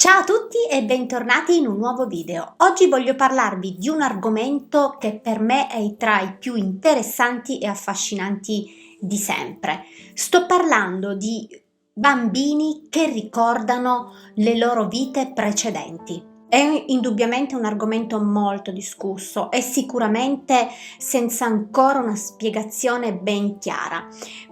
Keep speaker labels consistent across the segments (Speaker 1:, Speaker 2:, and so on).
Speaker 1: Ciao a tutti e bentornati in un nuovo video. Oggi voglio parlarvi di un argomento che per me è tra i più interessanti e affascinanti di sempre. Sto parlando di bambini che ricordano le loro vite precedenti. È indubbiamente un argomento molto discusso e sicuramente senza ancora una spiegazione ben chiara,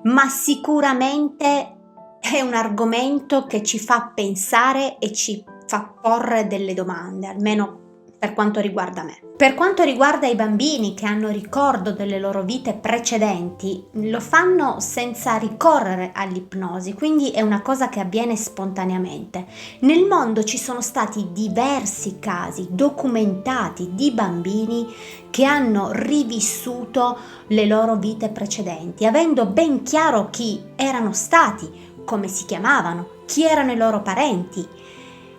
Speaker 1: ma sicuramente è un argomento che ci fa pensare e ci fa porre delle domande, almeno per quanto riguarda me. Per quanto riguarda i bambini che hanno ricordo delle loro vite precedenti, lo fanno senza ricorrere all'ipnosi, quindi è una cosa che avviene spontaneamente. Nel mondo ci sono stati diversi casi documentati di bambini che hanno rivissuto le loro vite precedenti, avendo ben chiaro chi erano stati, come si chiamavano, chi erano i loro parenti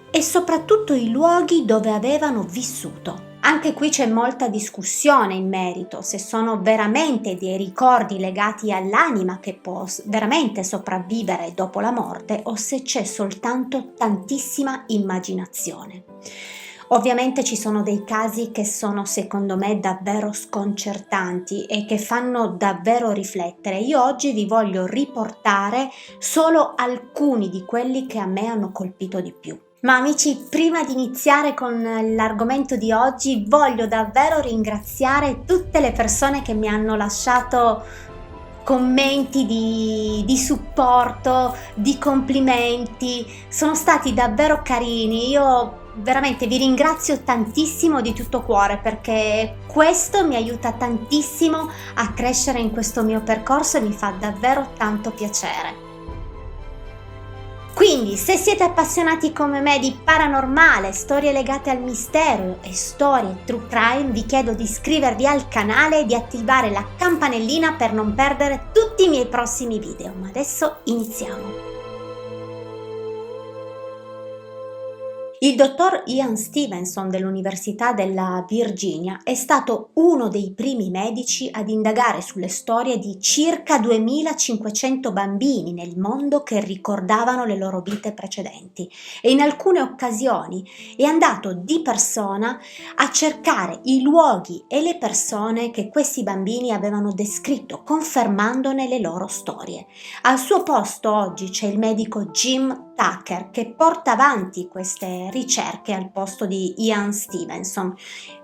Speaker 1: e soprattutto i luoghi dove avevano vissuto. Anche qui c'è molta discussione in merito, se sono veramente dei ricordi legati all'anima che può veramente sopravvivere dopo la morte o se c'è soltanto tantissima immaginazione. Ovviamente ci sono dei casi che sono secondo me davvero sconcertanti e che fanno davvero riflettere. Io oggi vi voglio riportare solo alcuni di quelli che a me hanno colpito di più. Ma amici, prima di iniziare con l'argomento di oggi, voglio davvero ringraziare tutte le persone che mi hanno lasciato commenti di supporto, di complimenti, sono stati davvero carini. Io veramente vi ringrazio tantissimo di tutto cuore perché questo mi aiuta tantissimo a crescere in questo mio percorso e mi fa davvero tanto piacere. Quindi, se siete appassionati come me di paranormale, storie legate al mistero e storie true crime, vi chiedo di iscrivervi al canale e di attivare la campanellina per non perdere tutti i miei prossimi video. Ma adesso iniziamo. Il dottor Ian Stevenson dell'Università della Virginia è stato uno dei primi medici ad indagare sulle storie di circa 2500 bambini nel mondo che ricordavano le loro vite precedenti e in alcune occasioni è andato di persona a cercare i luoghi e le persone che questi bambini avevano descritto, confermandone le loro storie. Al suo posto oggi c'è il medico Jim Tucker che porta avanti queste ricerche al posto di Ian Stevenson,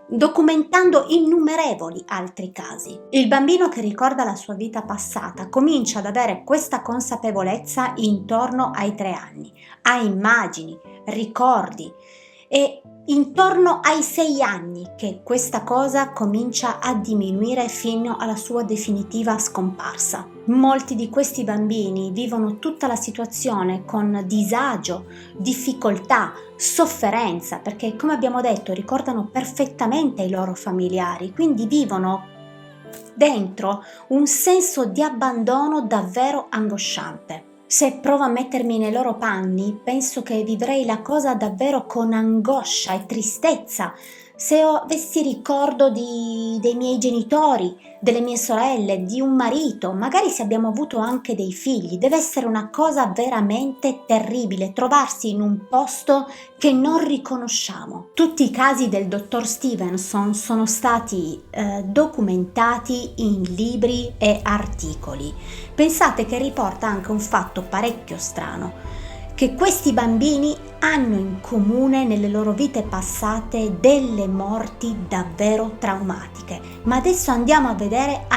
Speaker 1: documentando innumerevoli altri casi. Il bambino che ricorda la sua vita passata comincia ad avere questa consapevolezza intorno ai 3 anni, ha immagini, ricordi e intorno ai 6 anni che questa cosa comincia a diminuire fino alla sua definitiva scomparsa. Molti di questi bambini vivono tutta la situazione con disagio, difficoltà, sofferenza, perché come abbiamo detto ricordano perfettamente i loro familiari, quindi vivono dentro un senso di abbandono davvero angosciante. Se provo a mettermi nei loro panni, penso che vivrei la cosa davvero con angoscia e tristezza. Se avessi ricordo dei miei genitori, delle mie sorelle, di un marito, magari se abbiamo avuto anche dei figli, deve essere una cosa veramente terribile trovarsi in un posto che non riconosciamo. Tutti i casi del dottor Stevenson sono stati documentati in libri e articoli. Pensate che riporta anche un fatto parecchio strano, che questi bambini hanno in comune nelle loro vite passate delle morti davvero traumatiche. Ma adesso andiamo a vedere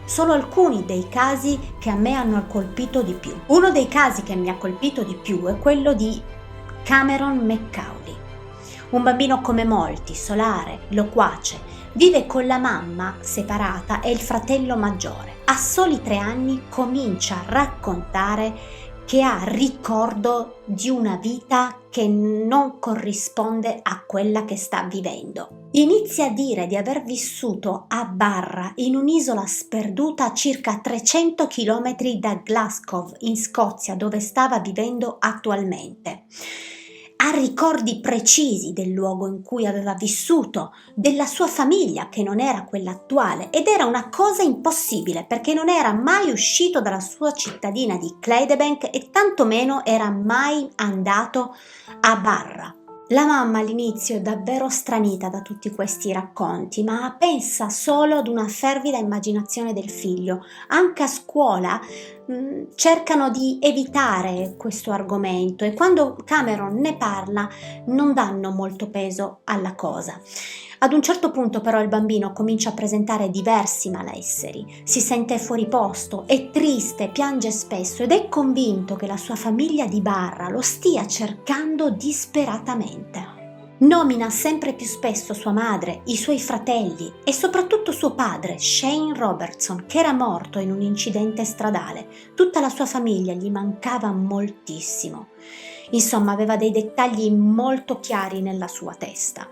Speaker 1: solo alcuni dei casi che a me hanno colpito di più. Uno dei casi che mi ha colpito di più è quello di Cameron McCauley, un bambino come molti, solare, loquace, vive con la mamma separata e il fratello maggiore. A soli 3 anni comincia a raccontare che ha ricordo di una vita che non corrisponde a quella che sta vivendo. Inizia a dire di aver vissuto a Barra, in un'isola sperduta a circa 300 km da Glasgow, in Scozia, dove stava vivendo attualmente. Ha ricordi precisi del luogo in cui aveva vissuto, della sua famiglia che non era quella attuale, ed era una cosa impossibile perché non era mai uscito dalla sua cittadina di Clydebank e tantomeno era mai andato a Barra. La mamma all'inizio è davvero stranita da tutti questi racconti, ma pensa solo ad una fervida immaginazione del figlio. Anche a scuola cercano di evitare questo argomento e quando Cameron ne parla non danno molto peso alla cosa. Ad un certo punto però il bambino comincia a presentare diversi malesseri, si sente fuori posto, è triste, piange spesso ed è convinto che la sua famiglia di Barra lo stia cercando disperatamente. Nomina sempre più spesso sua madre, i suoi fratelli e soprattutto suo padre, Shane Robertson, che era morto in un incidente stradale. Tutta la sua famiglia gli mancava moltissimo. Insomma, aveva dei dettagli molto chiari nella sua testa.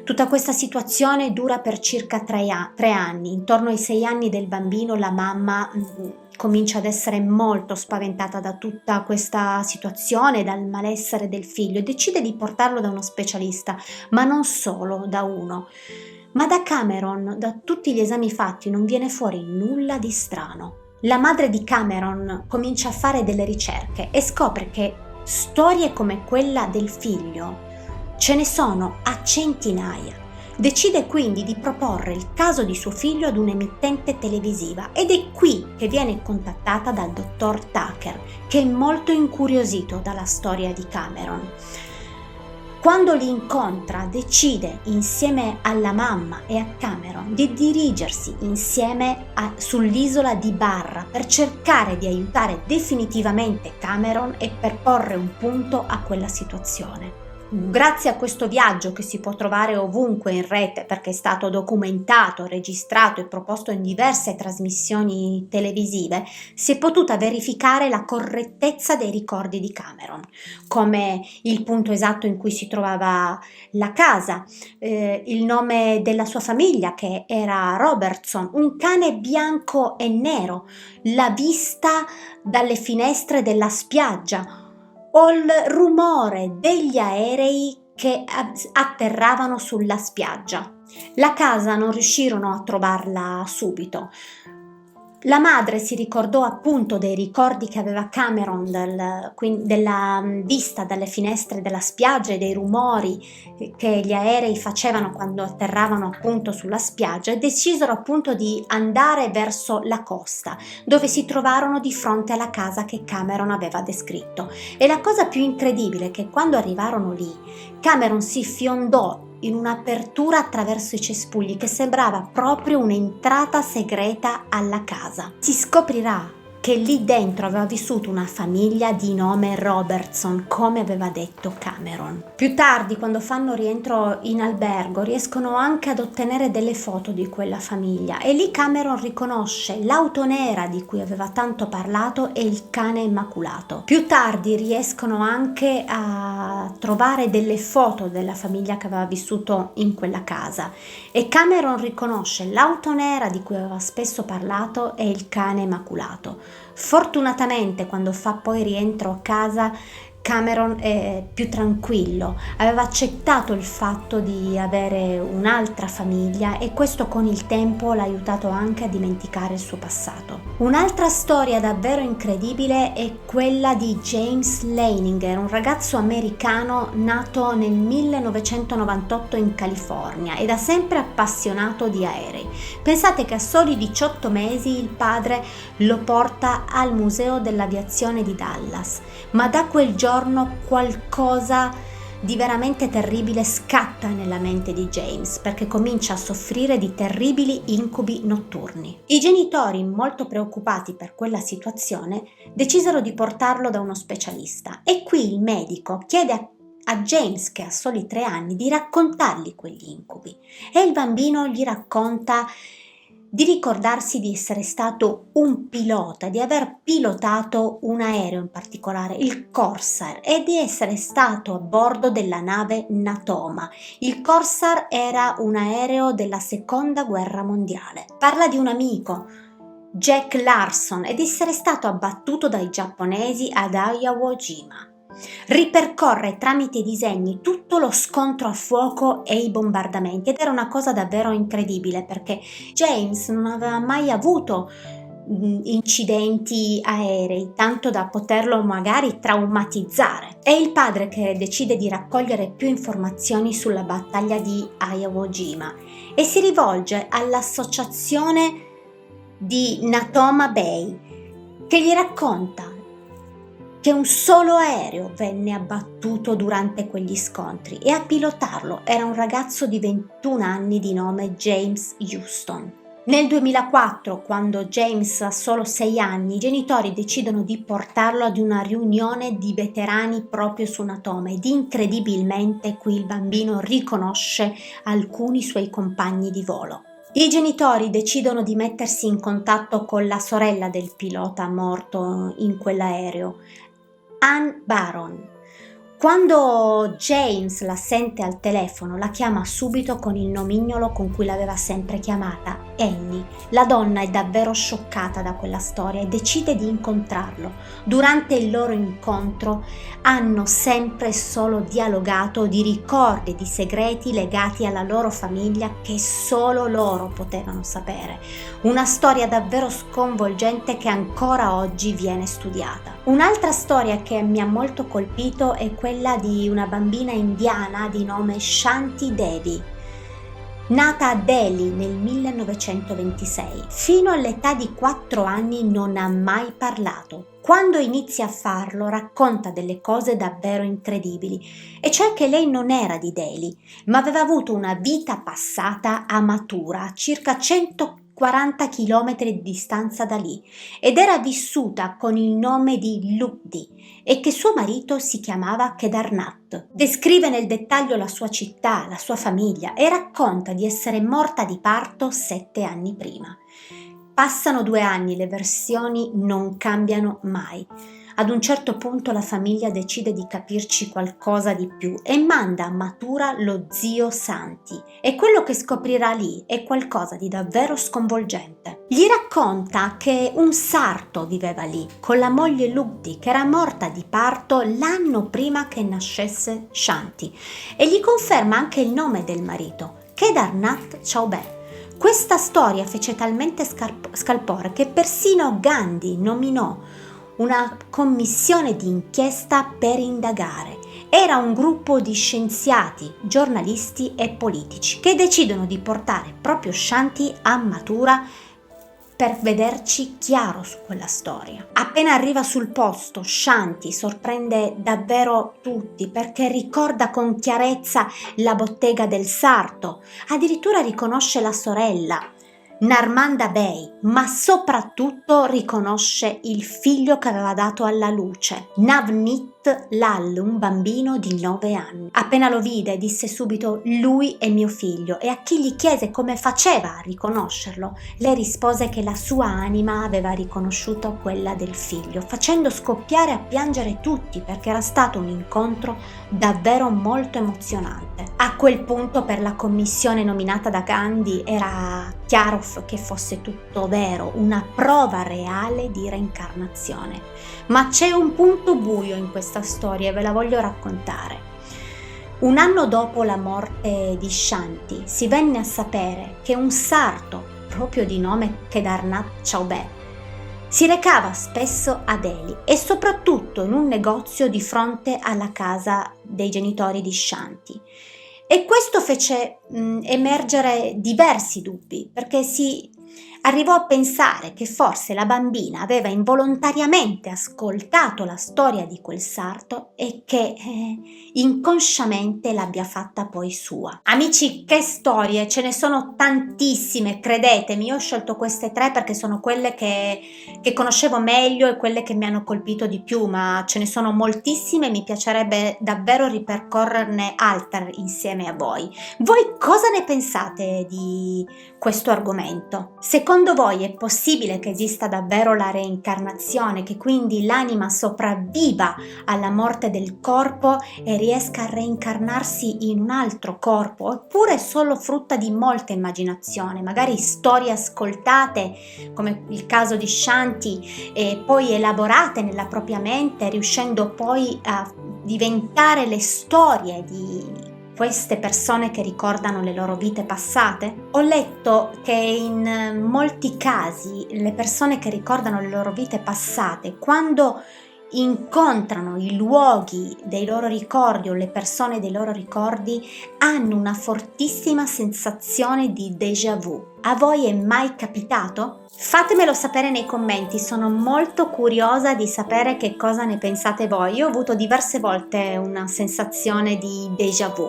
Speaker 1: Tutta questa situazione dura per circa 3 anni. Intorno ai 6 anni del bambino la mamma comincia ad essere molto spaventata da tutta questa situazione, dal malessere del figlio e decide di portarlo da uno specialista, ma non solo da uno. Ma da Cameron, da tutti gli esami fatti, non viene fuori nulla di strano. La madre di Cameron comincia a fare delle ricerche e scopre che storie come quella del figlio ce ne sono a centinaia. Decide quindi di proporre il caso di suo figlio ad un'emittente televisiva ed è qui che viene contattata dal dottor Tucker, che è molto incuriosito dalla storia di Cameron. Quando li incontra, decide insieme alla mamma e a Cameron di dirigersi insieme sull'isola di Barra per cercare di aiutare definitivamente Cameron e per porre un punto a quella situazione. Grazie a questo viaggio, che si può trovare ovunque in rete perché è stato documentato, registrato e proposto in diverse trasmissioni televisive, si è potuta verificare la correttezza dei ricordi di Cameron, come il punto esatto in cui si trovava la casa, il nome della sua famiglia che era Robertson, un cane bianco e nero, la vista dalle finestre della spiaggia o il rumore degli aerei che atterravano sulla spiaggia. La casa non riuscirono a trovarla subito. La madre si ricordò appunto dei ricordi che aveva Cameron della vista dalle finestre della spiaggia e dei rumori che gli aerei facevano quando atterravano appunto sulla spiaggia e decisero appunto di andare verso la costa, dove si trovarono di fronte alla casa che Cameron aveva descritto. E la cosa più incredibile è che quando arrivarono lì, Cameron si fiondò in un'apertura attraverso i cespugli che sembrava proprio un'entrata segreta alla casa. Si scoprirà che lì dentro aveva vissuto una famiglia di nome Robertson, come aveva detto Cameron. Più tardi, quando fanno rientro in albergo, riescono anche ad ottenere delle foto di quella famiglia e lì Cameron riconosce l'auto nera di cui aveva tanto parlato e il cane immaculato. Più tardi riescono anche a trovare delle foto della famiglia che aveva vissuto in quella casa e Cameron riconosce l'auto nera di cui aveva spesso parlato e il cane immaculato. Fortunatamente, quando fa poi rientro a casa, Cameron è più tranquillo, aveva accettato il fatto di avere un'altra famiglia e questo con il tempo l'ha aiutato anche a dimenticare il suo passato. Un'altra storia davvero incredibile è quella di James Leininger, un ragazzo americano nato nel 1998 in California e da sempre appassionato di aerei. Pensate che a soli 18 mesi il padre lo porta al Museo dell'Aviazione di Dallas, ma da quel giorno qualcosa di veramente terribile scatta nella mente di James perché comincia a soffrire di terribili incubi notturni. I genitori, molto preoccupati per quella situazione, decisero di portarlo da uno specialista e qui il medico chiede a James, che ha soli 3 anni, di raccontargli quegli incubi e il bambino gli racconta di ricordarsi di essere stato un pilota, di aver pilotato un aereo in particolare, il Corsair, e di essere stato a bordo della nave Natoma. Il Corsair era un aereo della seconda guerra mondiale. Parla di un amico, Jack Larson, e di essere stato abbattuto dai giapponesi ad Iwo Jima. Ripercorre tramite i disegni tutto lo scontro a fuoco e i bombardamenti, ed era una cosa davvero incredibile perché James non aveva mai avuto incidenti aerei, tanto da poterlo magari traumatizzare. È il padre che decide di raccogliere più informazioni sulla battaglia di Iwo Jima e si rivolge all'associazione di Natoma Bay, che gli racconta che un solo aereo venne abbattuto durante quegli scontri e a pilotarlo era un ragazzo di 21 anni di nome James Houston. Nel 2004, quando James ha solo 6 anni, i genitori decidono di portarlo ad una riunione di veterani proprio su Natoma ed incredibilmente qui il bambino riconosce alcuni suoi compagni di volo. I genitori decidono di mettersi in contatto con la sorella del pilota morto in quell'aereo, Ann Baron. Quando James la sente al telefono, la chiama subito con il nomignolo con cui l'aveva sempre chiamata, Annie. La donna è davvero scioccata da quella storia e decide di incontrarlo. Durante il loro incontro hanno sempre solo dialogato di ricordi e di segreti legati alla loro famiglia che solo loro potevano sapere. Una storia davvero sconvolgente che ancora oggi viene studiata. Un'altra storia che mi ha molto colpito è quella di una bambina indiana di nome Shanti Devi, nata a Delhi nel 1926. Fino all'età di 4 anni non ha mai parlato. Quando inizia a farlo racconta delle cose davvero incredibili, e cioè che lei non era di Delhi, ma aveva avuto una vita passata a Mathura, a circa 140 km di distanza da lì, ed era vissuta con il nome di Lugdi e che suo marito si chiamava Kedarnath. Descrive nel dettaglio la sua città, la sua famiglia e racconta di essere morta di parto 7 anni prima. Passano 2 anni, le versioni non cambiano mai. Ad un certo punto la famiglia decide di capirci qualcosa di più e manda a Mathura lo zio Santi, e quello che scoprirà lì è qualcosa di davvero sconvolgente. Gli racconta che un sarto viveva lì con la moglie Lugdi, che era morta di parto l'anno prima che nascesse Shanti, e gli conferma anche il nome del marito, Kedarnath Chaubey. Questa storia fece talmente scalpore che persino Gandhi nominò una commissione di inchiesta per indagare. Era un gruppo di scienziati, giornalisti e politici che decidono di portare proprio Shanti a Mathura per vederci chiaro su quella storia. Appena arriva sul posto, Shanti sorprende davvero tutti perché ricorda con chiarezza la bottega del sarto, addirittura riconosce la sorella, Narmanda Bey, ma soprattutto riconosce il figlio che aveva dato alla luce, Navneet Lal, un bambino di 9 anni. Appena lo vide disse subito: lui è mio figlio, e a chi gli chiese come faceva a riconoscerlo, le rispose che la sua anima aveva riconosciuto quella del figlio, facendo scoppiare a piangere tutti perché era stato un incontro davvero molto emozionante. A quel punto per la commissione nominata da Gandhi era chiaro che fosse tutto vero, una prova reale di reincarnazione. Ma c'è un punto buio in questa storia e ve la voglio raccontare. Un anno dopo la morte di Shanti si venne a sapere che un sarto, proprio di nome Kedarnath Chaubey, si recava spesso a Delhi e soprattutto in un negozio di fronte alla casa dei genitori di Shanti. E questo fece emergere diversi dubbi, perché si arrivò a pensare che forse la bambina aveva involontariamente ascoltato la storia di quel sarto e che inconsciamente l'abbia fatta poi sua. Amici, che storie, ce ne sono tantissime, credetemi. Io ho scelto queste 3 perché sono quelle che conoscevo meglio e quelle che mi hanno colpito di più, ma ce ne sono moltissime e mi piacerebbe davvero ripercorrerne altre insieme a voi. Voi cosa ne pensate di questo argomento? Secondo voi è possibile che esista davvero la reincarnazione, che quindi l'anima sopravviva alla morte del corpo e riesca a reincarnarsi in un altro corpo, oppure è solo frutta di molta immaginazione, magari storie ascoltate come il caso di Shanti e poi elaborate nella propria mente, riuscendo poi a diventare le storie di queste persone che ricordano le loro vite passate? Ho letto che in molti casi le persone che ricordano le loro vite passate, quando incontrano i luoghi dei loro ricordi o le persone dei loro ricordi, hanno una fortissima sensazione di déjà vu. A voi è mai capitato? Fatemelo sapere nei commenti, sono molto curiosa di sapere che cosa ne pensate voi. Io ho avuto diverse volte una sensazione di déjà vu.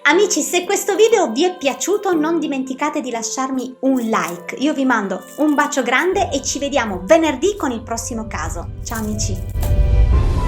Speaker 1: Amici, se questo video vi è piaciuto non dimenticate di lasciarmi un like. Io vi mando un bacio grande e ci vediamo venerdì con il prossimo caso. Ciao amici!